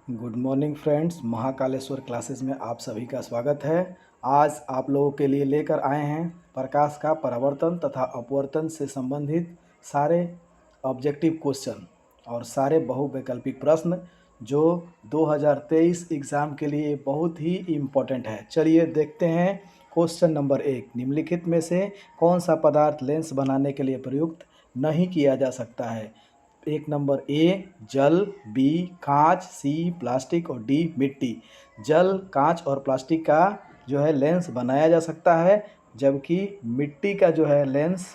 Good morning friends, Mahakaleshwar classes में आप सभी का स्वागत है। आज आप लोगों के लिए लेकर आए हैं प्रकाश का परावर्तन तथा अपवर्तन से संबंधित सारे ऑब्जेक्टिव क्वेश्चन और सारे बहुवैकल्पिक प्रश्न जो 2023 एग्ज़ाम के लिए बहुत ही इम्पोर्टेंट है। चलिए देखते हैं। क्वेश्चन नंबर 1, निम्नलिखित में से कौन सा पदार्थ लेंस बनाने के लिए प्रयुक्त नहीं किया जा सकता है? एक नंबर ए जल, बी कांच, सी प्लास्टिक और डी मिट्टी। जल, कांच और प्लास्टिक का जो है लेंस बनाया जा सकता है, जबकि मिट्टी का जो है लेंस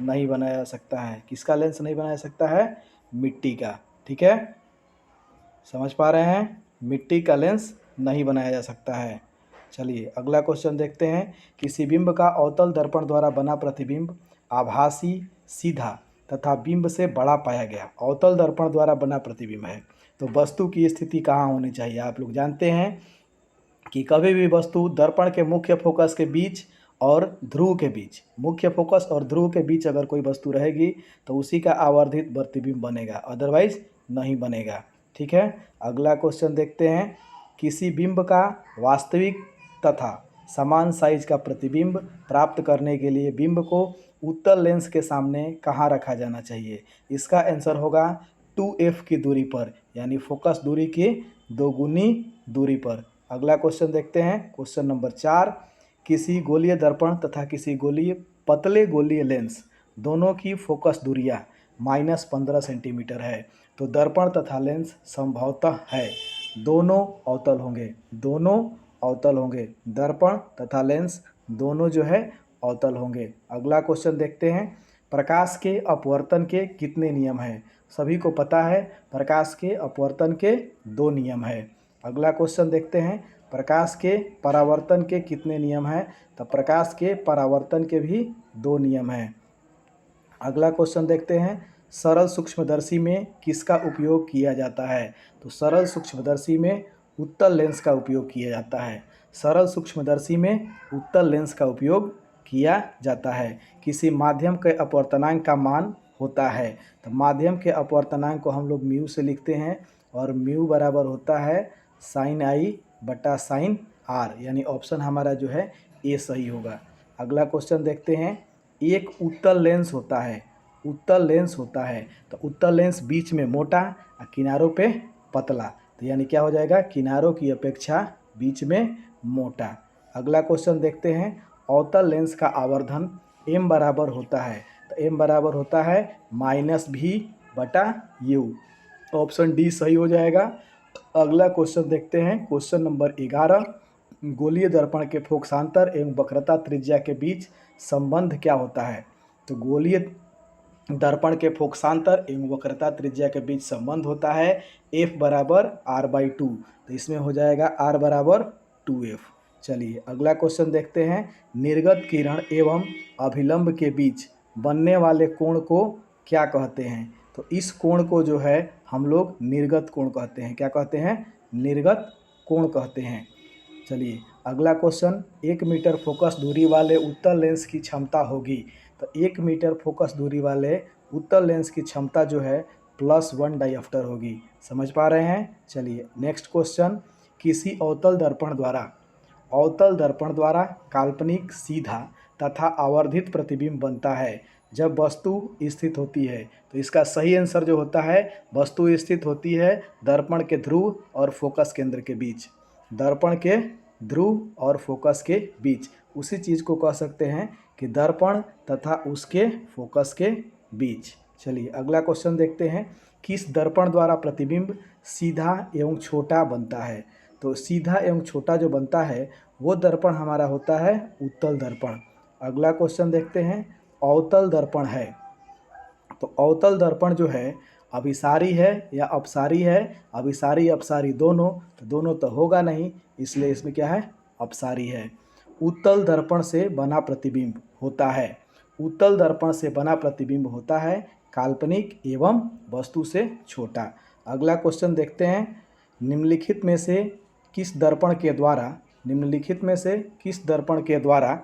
नहीं बनाया जा सकता है। किसका लेंस नहीं बनाया जा सकता है? मिट्टी का। ठीक है, समझ पा रहे हैं? मिट्टी का लेंस नहीं बनाया जा सकता है। चलिए अगला क्वेश्चन देखते हैं। किसी बिंब का अवतल दर्पण द्वारा बना प्रतिबिंब आभासी, सीधा तथा बिंब से बड़ा पाया गया। अवतल दर्पण द्वारा बना प्रतिबिंब है, तो वस्तु की स्थिति कहाँ होनी चाहिए? आप लोग जानते हैं कि कभी भी वस्तु दर्पण के मुख्य फोकस के बीच और ध्रुव के बीच, मुख्य फोकस और ध्रुव के बीच अगर कोई वस्तु रहेगी तो उसी का आवर्धित प्रतिबिंब बनेगा, अदरवाइज नहीं बनेगा। ठीक है, अगला क्वेश्चन देखते हैं। किसी बिंब का वास्तविक तथा समान साइज का प्रतिबिंब प्राप्त करने के लिए बिंब को उत्तल लेंस के सामने कहाँ रखा जाना चाहिए? इसका आंसर होगा 2f की दूरी पर, यानी फोकस दूरी की दोगुनी दूरी पर। अगला क्वेश्चन देखते हैं। क्वेश्चन नंबर 4, किसी गोलीय दर्पण तथा किसी गोलीय पतले गोलीय लेंस दोनों की फोकस दूरियां -15 सेंटीमीटर है, तो दर्पण तथा लेंस संभवतः है दोनों अवतल होंगे, दोनों अवतल होंगे। दर्पण तथा लेंस दोनों जो है अवतल होंगे। अगला क्वेश्चन देखते हैं। प्रकाश के अपवर्तन के कितने नियम हैं? सभी को पता है प्रकाश के अपवर्तन के 2 नियम है। अगला क्वेश्चन देखते हैं। प्रकाश के परावर्तन के कितने नियम हैं? तो प्रकाश के परावर्तन के भी 2 नियम हैं। अगला क्वेश्चन देखते हैं। सरल सूक्ष्मदर्शी में किसका उपयोग किया जाता है? तो सरल सूक्ष्मदर्शी में उत्तल लेंस का उपयोग किया जाता है। सरल सूक्ष्मदर्शी में उत्तल लेंस का उपयोग किया जाता है। किसी माध्यम के अपवर्तनांक का मान होता है, तो माध्यम के अपवर्तनांक को हम लोग म्यू से लिखते हैं, और म्यू बराबर होता है साइन आई बटा साइन आर, यानी ऑप्शन हमारा जो है ए सही होगा। अगला क्वेश्चन देखते हैं। एक उत्तल लेंस होता है, उत्तल लेंस होता है, तो उत्तल लेंस बीच में मोटा और किनारों पे पतला, तो यानी क्या हो जाएगा? किनारों की अपेक्षा बीच में मोटा। अगला क्वेश्चन देखते हैं। अवतल लेंस का आवर्धन m बराबर होता है, तो m बराबर होता है -v बटा u, ऑप्शन डी सही हो जाएगा। अगला क्वेश्चन देखते हैं। क्वेश्चन नंबर 11, गोलीय दर्पण के फोकसांतर एवं वक्रता त्रिज्या के बीच संबंध क्या होता है? तो गोलीय दर्पण के फोकसांतर एवं वक्रता त्रिज्या के बीच संबंध होता है f बराबर r/2, तो इसमें हो जाएगा r बराबर 2f। चलिए अगला क्वेश्चन देखते हैं। निर्गत किरण एवं अभिलंब के बीच बनने वाले कोण को क्या कहते हैं? तो इस कोण को जो है हम लोग निर्गत कोण कहते हैं। क्या कहते हैं? निर्गत कोण कहते हैं। चलिए अगला क्वेश्चन। 1 मीटर फोकस दूरी वाले उत्तल लेंस की क्षमता होगी, तो 1 मीटर फोकस दूरी वाले उत्तल लेंस की क्षमता जो है +1 डायप्टर होगी। समझ पा रहे हैं? चलिए नेक्स्ट क्वेश्चन। किसी अवतल दर्पण द्वारा काल्पनिक सीधा तथा आवर्धित प्रतिबिंब बनता है जब वस्तु स्थित होती है, तो इसका सही आंसर जो होता है, वस्तु स्थित होती है दर्पण के ध्रुव और फोकस केंद्र के बीच, दर्पण के ध्रुव और फोकस के बीच। उसी चीज़ को कह सकते हैं कि दर्पण तथा उसके फोकस के बीच। चलिए अगला क्वेश्चन देखते हैं। किस दर्पण द्वारा प्रतिबिंब सीधा एवं छोटा बनता है? तो सीधा एवं छोटा जो बनता है वो दर्पण हमारा होता है उत्तल दर्पण। अगला क्वेश्चन देखते हैं। अवतल दर्पण है, तो अवतल दर्पण जो है अभिसारी है या अपसारी है? अभिसारी अपसारी दोनों, तो दोनों तो होगा नहीं, इसलिए इसमें क्या है? अपसारी है। उत्तल दर्पण से बना प्रतिबिंब होता है, उत्तल दर्पण से बना प्रतिबिंब होता है काल्पनिक एवं वस्तु से छोटा। अगला क्वेश्चन देखते हैं। निम्नलिखित में से किस दर्पण के द्वारा, निम्नलिखित में से किस दर्पण के द्वारा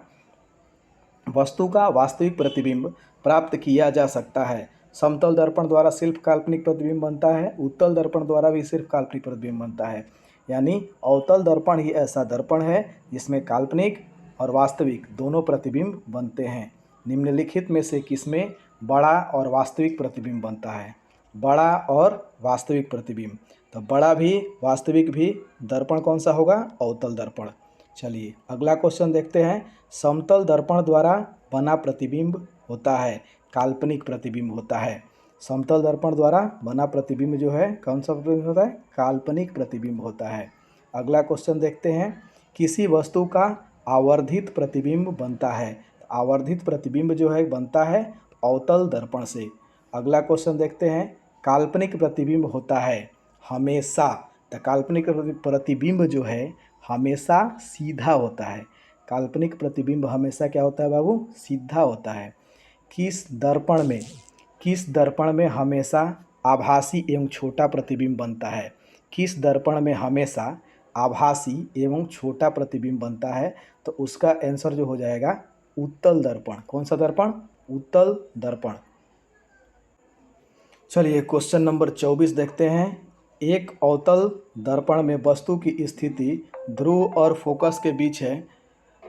वस्तु का वास्तविक प्रतिबिंब प्राप्त किया जा सकता है? समतल दर्पण द्वारा सिर्फ काल्पनिक प्रतिबिंब बनता है, उत्तल दर्पण द्वारा भी सिर्फ काल्पनिक प्रतिबिंब बनता है। यानी अवतल दर्पण ही ऐसा दर्पण है जिसमें काल्पनिक और वास्तविक दोनों प्रतिबिंब बनते हैं। निम्नलिखित में से किसमें बड़ा और वास्तविक प्रतिबिंब बनता है? बड़ा और वास्तविक प्रतिबिंब, तो बड़ा भी वास्तविक भी दर्पण कौन सा होगा? अवतल दर्पण। चलिए अगला क्वेश्चन देखते हैं। समतल दर्पण द्वारा बना प्रतिबिंब होता है काल्पनिक प्रतिबिंब होता है। समतल दर्पण द्वारा बना प्रतिबिंब जो है कौन सा प्रतिबिंब होता है? काल्पनिक प्रतिबिंब होता है। अगला क्वेश्चन देखते हैं। किसी वस्तु का आवर्धित प्रतिबिंब बनता है। आवर्धित प्रतिबिंब जो है बनता है अवतल दर्पण से। अगला क्वेश्चन देखते हैं। काल्पनिक प्रतिबिंब होता है हमेशा, तो काल्पनिक प्रतिबिंब जो है हमेशा सीधा होता है। काल्पनिक प्रतिबिंब हमेशा क्या होता है बाबू? सीधा होता है। किस दर्पण में हमेशा आभासी एवं छोटा प्रतिबिंब बनता है? किस दर्पण में हमेशा आभासी एवं छोटा प्रतिबिंब बनता है? तो उसका आंसर जो हो जाएगा उत्तल दर्पण। कौन सा दर्पण? उत्तल दर्पण। चलिए क्वेश्चन नंबर 24 देखते हैं। एक अवतल दर्पण में वस्तु की स्थिति ध्रुव और फोकस के बीच है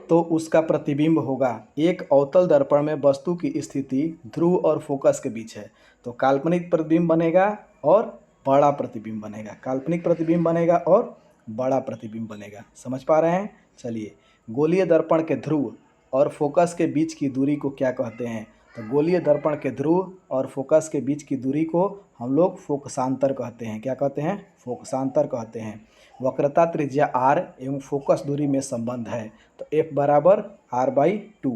तो उसका प्रतिबिंब होगा। एक अवतल दर्पण में वस्तु की स्थिति ध्रुव और फोकस के बीच है तो काल्पनिक प्रतिबिंब बनेगा और बड़ा प्रतिबिंब बनेगा। काल्पनिक प्रतिबिंब बनेगा और बड़ा प्रतिबिंब बनेगा। समझ पा रहे हैं? चलिए, गोलीय दर्पण के ध्रुव और फोकस के बीच की दूरी को क्या कहते हैं? तो गोलीय दर्पण के ध्रुव और फोकस के बीच की दूरी को हम लोग फोकसांतर कहते हैं। क्या कहते हैं? फोकसांतर कहते हैं। वक्रता त्रिज्या r एवं फोकस दूरी में संबंध है तो f बराबर r/2,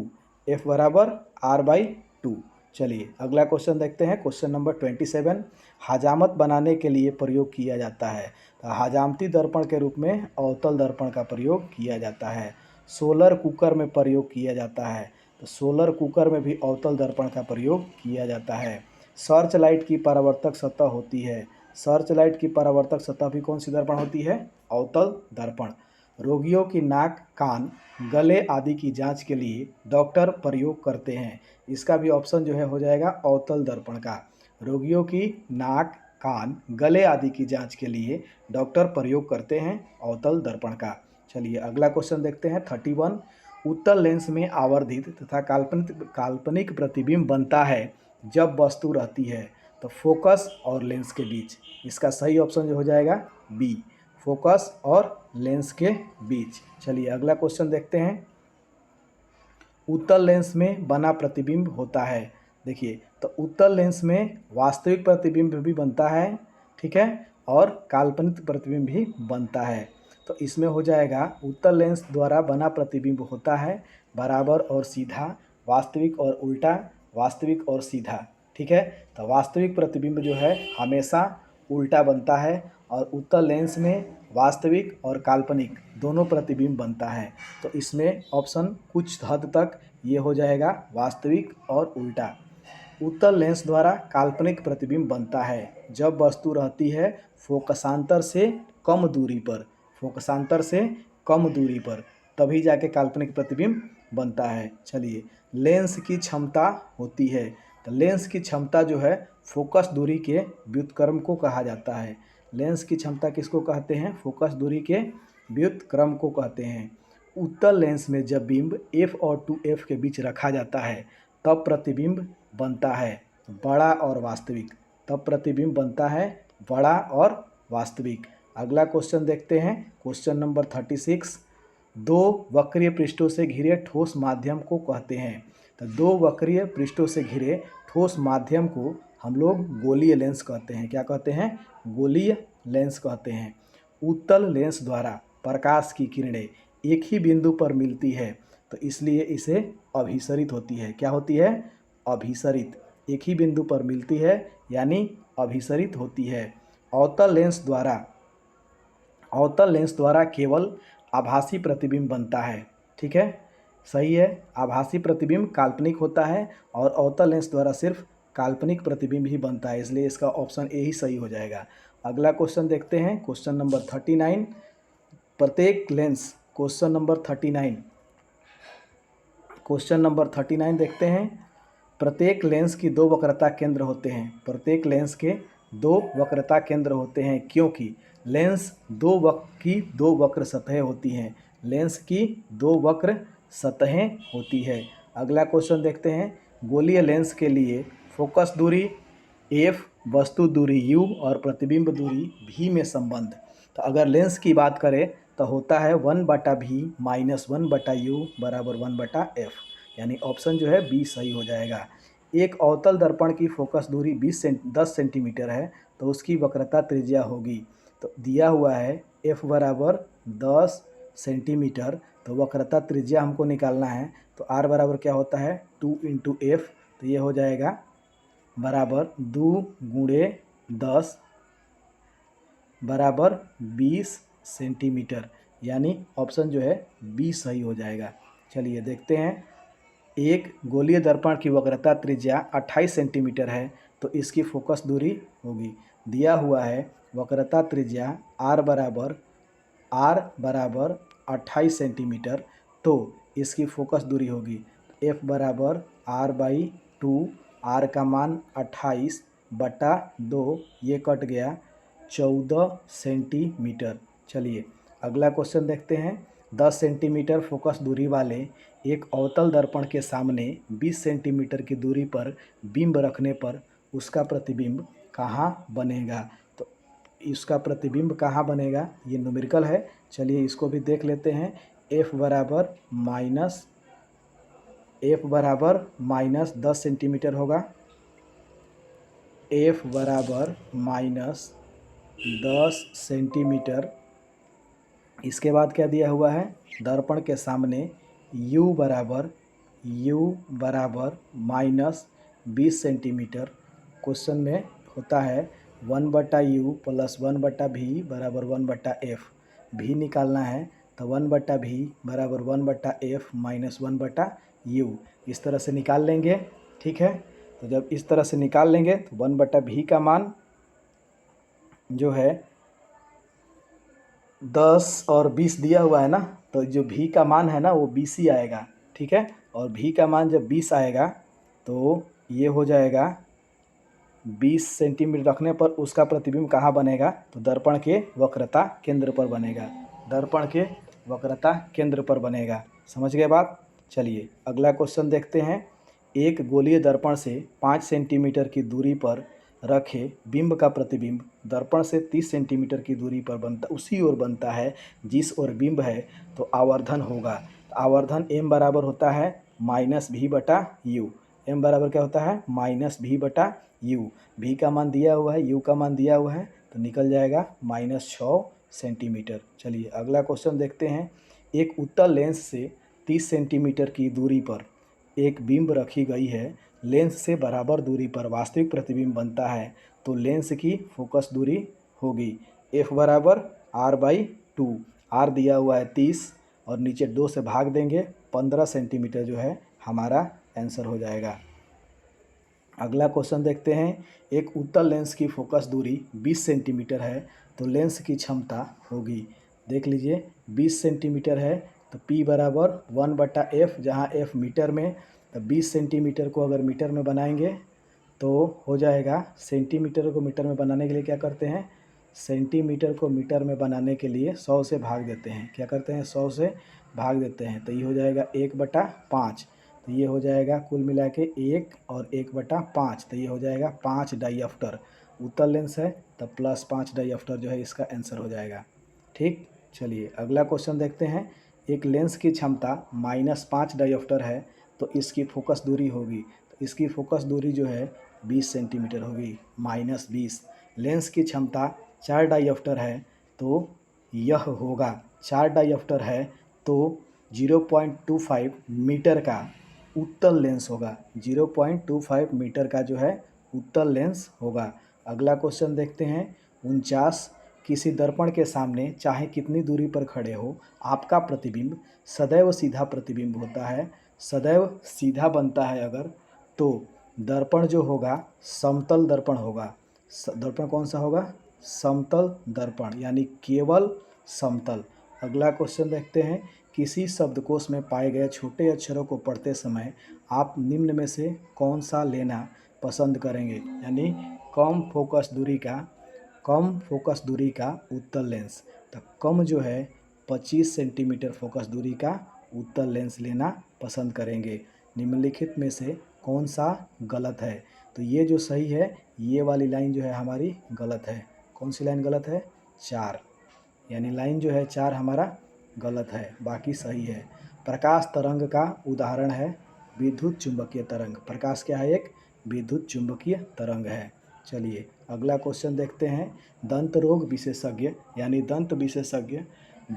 f बराबर r/2। चलिए अगला क्वेश्चन देखते हैं। Question number 27। हजामत बनाने के लिए प्रयोग किया जाता है। तो हजामती दर्पण के रूप में अवतल दर्पण का प्रयोग किया जाता है। सोलर कुकर में प्रयोग किया जाता है तो सोलर कुकर में भी अवतल दर्पण का प्रयोग किया जाता है। सर्च लाइट की परावर्तक सतह होती है। सर्च लाइट की परावर्तक सतह भी कौन सी दर्पण होती है? अवतल दर्पण। रोगियों की नाक, कान, गले आदि की जांच के लिए डॉक्टर प्रयोग करते हैं। इसका भी ऑप्शन जो है हो जाएगा अवतल दर्पण का। रोगियों की नाक, कान, गले आदि की जांच के लिए डॉक्टर प्रयोग करते हैं अवतल दर्पण का। चलिए अगला क्वेश्चन देखते हैं 31। उत्तल लेंस में आवर्धित तथा काल्पनिक प्रतिबिंब बनता है जब वस्तु रहती है तो फोकस और लेंस के बीच। इसका सही ऑप्शन जो हो जाएगा बी, फोकस और लेंस के बीच। चलिए अगला क्वेश्चन देखते हैं। उत्तल लेंस में बना प्रतिबिंब होता है। देखिए तो उत्तल लेंस में वास्तविक प्रतिबिंब भी बनता है, ठीक है, और काल्पनिक प्रतिबिंब भी बनता है। तो इसमें हो जाएगा उत्तल लेंस द्वारा बना प्रतिबिंब होता है बराबर और सीधा, वास्तविक और उल्टा, वास्तविक और सीधा, ठीक है। तो वास्तविक प्रतिबिंब जो है हमेशा उल्टा बनता है और उत्तल लेंस में वास्तविक और काल्पनिक दोनों प्रतिबिंब बनता है। तो इसमें ऑप्शन कुछ हद तक ये हो जाएगा वास्तविक और उल्टा। उत्तल लेंस द्वारा काल्पनिक प्रतिबिंब बनता है जब वस्तु रहती है फोकसांतर से कम दूरी पर, फोकसांतर से कम दूरी पर, तभी जाके काल्पनिक प्रतिबिंब बनता है। चलिए, लेंस की क्षमता होती है तो लेंस की क्षमता जो है फोकस दूरी के व्युत्क्रम को कहा जाता है। लेंस की क्षमता किसको कहते हैं? फोकस दूरी के व्युत्क्रम को कहते हैं। उत्तल लेंस में जब बिंब f और 2f के बीच रखा जाता है तब प्रतिबिंब बनता है बड़ा और वास्तविक। तब प्रतिबिंब बनता है बड़ा और वास्तविक। अगला क्वेश्चन देखते हैं। Question number 36। दो वक्रीय पृष्ठों से घिरे ठोस माध्यम को कहते हैं। तो दो वक्रीय पृष्ठों से घिरे ठोस माध्यम को हम लोग गोलीय लेंस कहते हैं। क्या कहते हैं? गोलीय लेंस कहते हैं। उत्तल लेंस द्वारा प्रकाश की किरणें एक ही बिंदु पर मिलती है तो इसलिए इसे अभिसरित होती है। क्या होती है? अभिसरित। एक ही बिंदु पर मिलती है यानी अभिसरित होती है। अवतल लेंस द्वारा केवल आभासी प्रतिबिंब बनता है, ठीक है, सही है। आभासी प्रतिबिंब काल्पनिक होता है और अवतल लेंस द्वारा सिर्फ काल्पनिक प्रतिबिंब ही बनता है, इसलिए इसका ऑप्शन ए ही सही हो जाएगा। अगला क्वेश्चन देखते हैं। Question number 39। प्रत्येक लेंस, क्वेश्चन नंबर 39 देखते हैं। प्रत्येक लेंस की दो वक्रता केंद्र होते हैं। प्रत्येक लेंस के दो वक्रता केंद्र होते हैं क्योंकि लेंस दो वक्र सतहें होती हैं। लेंस की दो वक्र सतहें होती है। अगला क्वेश्चन देखते हैं। गोलीय लेंस के लिए फोकस दूरी f, वस्तु दूरी u और प्रतिबिंब दूरी v में संबंध। तो अगर लेंस की बात करें तो होता है 1/v माइनस 1/u बराबर 1/f, यानी ऑप्शन जो है बी सही हो जाएगा। एक अवतल दर्पण की फोकस दूरी 10 सेंटीमीटर है तो उसकी वक्रता त्रिज्या होगी। तो दिया हुआ है f बराबर 10 सेंटीमीटर, तो वक्रता त्रिज्या हमको निकालना है। तो r बराबर क्या होता है 2 इंटू एफ, तो ये हो जाएगा बराबर 2 गुणे 10 बराबर 20 सेंटीमीटर, यानी ऑप्शन जो है बी सही हो जाएगा। चलिए देखते हैं। एक गोलीय दर्पण की वक्रता त्रिज्या 28 सेंटीमीटर है तो इसकी फोकस दूरी होगी। दिया हुआ है वक्रता त्रिज्या r बराबर 28 सेंटीमीटर, तो इसकी फोकस दूरी होगी f बराबर r/2, r का मान 28/2, ये कट गया 14 सेंटीमीटर। चलिए अगला क्वेश्चन देखते हैं। 10 सेंटीमीटर फोकस दूरी वाले एक अवतल दर्पण के सामने 20 सेंटीमीटर की दूरी पर बिंब रखने पर उसका प्रतिबिंब कहाँ बनेगा। तो इसका प्रतिबिंब कहाँ बनेगा, ये न्यूमेरिकल है। चलिए इसको भी देख लेते हैं। f बराबर माइनस 10 सेंटीमीटर होगा। f बराबर माइनस 10 सेंटीमीटर। इसके बाद क्या दिया हुआ है, दर्पण के सामने u बराबर माइनस 20 सेंटीमीटर। क्वेश्चन में होता है 1/u प्लस 1/v बराबर 1/f, v निकालना है तो 1/v बराबर 1/f माइनस 1/u, इस तरह से निकाल लेंगे। ठीक है, तो जब इस तरह से निकाल लेंगे तो 1/v का मान जो है 10 और 20 दिया हुआ है ना, तो जो v का मान है ना वो 20 ही आएगा। ठीक है, और v का मान जब 20 आएगा तो ये हो जाएगा 20 सेंटीमीटर रखने पर उसका प्रतिबिंब कहाँ बनेगा, तो दर्पण के वक्रता केंद्र पर बनेगा। दर्पण के वक्रता केंद्र पर बनेगा। समझ गए बात। चलिए अगला क्वेश्चन देखते हैं। एक गोलीय दर्पण से 5 सेंटीमीटर की दूरी पर रखे बिंब का प्रतिबिंब दर्पण से 30 सेंटीमीटर की दूरी पर उसी ओर बनता है जिस ओर बिंब है, तो आवर्धन होगा। आवर्धन m बराबर होता है -v/u। m बराबर क्या होता है -v/u। v का मान दिया हुआ है, u का मान दिया हुआ है, तो निकल जाएगा -6 सेंटीमीटर। चलिए अगला क्वेश्चन देखते हैं। एक उत्तल लेंस से 30 सेंटीमीटर की दूरी पर एक बिंब रखी गई है। लेंस से बराबर दूरी पर वास्तविक प्रतिबिंब बनता है तो लेंस की फोकस दूरी होगी f बराबर r/2। r दिया हुआ है 30 और नीचे 2 से भाग देंगे, 15 सेंटीमीटर जो है हमारा आंसर हो जाएगा। अगला क्वेश्चन देखते हैं। एक उत्तल लेंस की फोकस दूरी 20 सेंटीमीटर है तो लेंस की क्षमता होगी, देख लीजिए 20 सेंटीमीटर है तो P बराबर 1/f, जहाँ f मीटर में, तो 20 सेंटीमीटर को अगर मीटर में बनाएंगे तो हो जाएगा। सेंटीमीटर को मीटर में बनाने के लिए क्या करते हैं, सेंटीमीटर को मीटर में बनाने के लिए 100 से भाग देते हैं। क्या करते हैं, 100 से भाग देते हैं, तो ये हो जाएगा 1/5। तो ये हो जाएगा कुल मिला के 1 और 1/5, तो ये हो जाएगा 5 डाईऑप्टर। उत्तल लेंस है तो +5 डाईऑप्टर जो है इसका आंसर हो जाएगा। ठीक, चलिए अगला क्वेश्चन देखते हैं। एक लेंस की क्षमता -5 डाईऑप्टर है तो इसकी फोकस दूरी होगी, तो इसकी फोकस दूरी जो है 20 सेंटीमीटर होगी, -20। लेंस की क्षमता 4 डाईऑप्टर है तो यह होगा, 4 डाईऑप्टर है तो 0.25 मीटर का उत्तल लेंस होगा। 0.25 मीटर का जो है उत्तल लेंस होगा। अगला क्वेश्चन देखते हैं। 49, किसी दर्पण के सामने चाहे कितनी दूरी पर खड़े हो आपका प्रतिबिंब सदैव सीधा प्रतिबिंब होता है। सदैव सीधा बनता है अगर, तो दर्पण जो होगा समतल दर्पण होगा। दर्पण कौन सा होगा, समतल दर्पण, यानी केवल समतल। अगला क्वेश्चन देखते हैं, किसी शब्दकोश में पाए गए छोटे अक्षरों को पढ़ते समय आप निम्न में से कौन सा लेना पसंद करेंगे। यानी कम फोकस दूरी का उत्तल लेंस। तो कम जो है 25 सेंटीमीटर फोकस दूरी का उत्तल लेंस लेना पसंद करेंगे। निम्नलिखित में से कौन सा गलत है। तो ये जो सही है, ये वाली लाइन जो है हमारी गलत है। कौन सी लाइन गलत है? 4, यानी लाइन जो है 4 हमारा गलत है, बाकी सही है। प्रकाश तरंग का उदाहरण है विद्युत चुंबकीय तरंग। प्रकाश क्या है? एक विद्युत चुंबकीय तरंग है। चलिए अगला क्वेश्चन देखते हैं। दंत रोग विशेषज्ञ यानी दंत विशेषज्ञ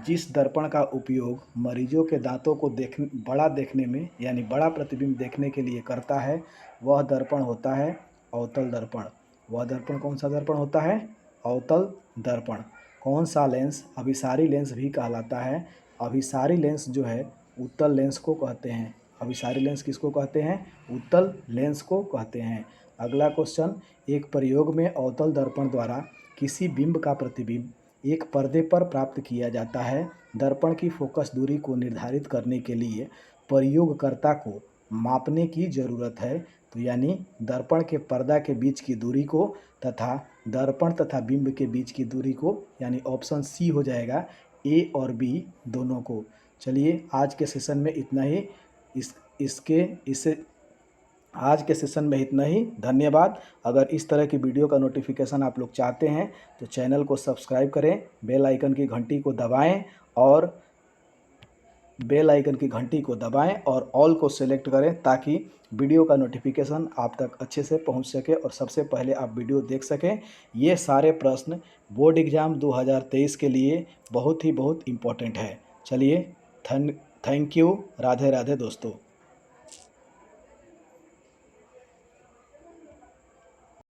जिस दर्पण का उपयोग मरीजों के दांतों को बड़ा देखने में यानी बड़ा प्रतिबिंब देखने के लिए करता है, वह दर्पण होता है अवतल दर्पण। वह दर्पण कौन सा दर्पण होता है? अवतल दर्पण। कौन सा लेंस अभिसारी लेंस भी कहलाता है? अभिसारी लेंस जो है उत्तल लेंस को कहते हैं। अभिसारी लेंस किसको कहते हैं? उत्तल लेंस को कहते हैं। अगला क्वेश्चन, एक प्रयोग में अवतल दर्पण द्वारा किसी बिंब का प्रतिबिंब एक पर्दे पर प्राप्त किया जाता है। दर्पण की फोकस दूरी को निर्धारित करने के लिए प्रयोगकर्ता को मापने की ज़रूरत है। तो यानी दर्पण के पर्दा के बीच की दूरी को तथा दर्पण तथा बिंब के बीच की दूरी को, यानी ऑप्शन सी हो जाएगा, ए और बी दोनों को। चलिए आज के सेशन में इतना ही। आज के सेशन में इतना ही। धन्यवाद। अगर इस तरह की वीडियो का नोटिफिकेशन आप लोग चाहते हैं तो चैनल को सब्सक्राइब करें, बेल आइकन की घंटी को दबाएं और ऑल को सेलेक्ट करें ताकि वीडियो का नोटिफिकेशन आप तक अच्छे से पहुंच सके और सबसे पहले आप वीडियो देख सकें। ये सारे प्रश्न बोर्ड एग्ज़ाम 2023 के लिए बहुत इम्पोर्टेंट है। चलिए थैंक यू। राधे राधे दोस्तों।